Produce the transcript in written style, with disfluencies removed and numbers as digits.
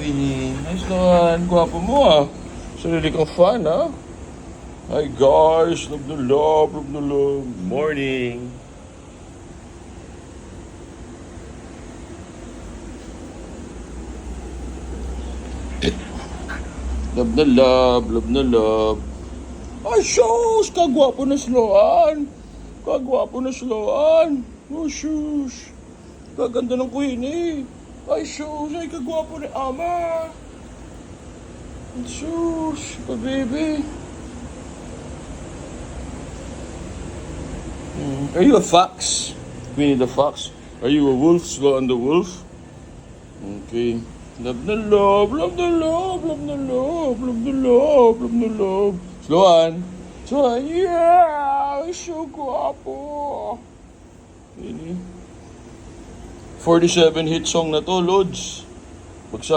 Queenie. Nice naman. Gwapo mo ah. Sarili kang fan ah. Hi guys. Love the love. Love the love. Morning. Love na love. Love na love. Ay, shoes! Kagwapo na sloan! Kagwapo na sloan! Oh, shoes! Kaganda ng Queenie! Ay, shoes! Ay, kagwapo ni Ama! Shoes! Baby! Are you a fox? Queenie the fox? Are you a wolf? Sloan the wolf? Okay. Love na love! Love na love! Love na love! Love na love! Love na love! Sloan! Sloan! Yeah! So guwapo! 47 hit song na to, Lods.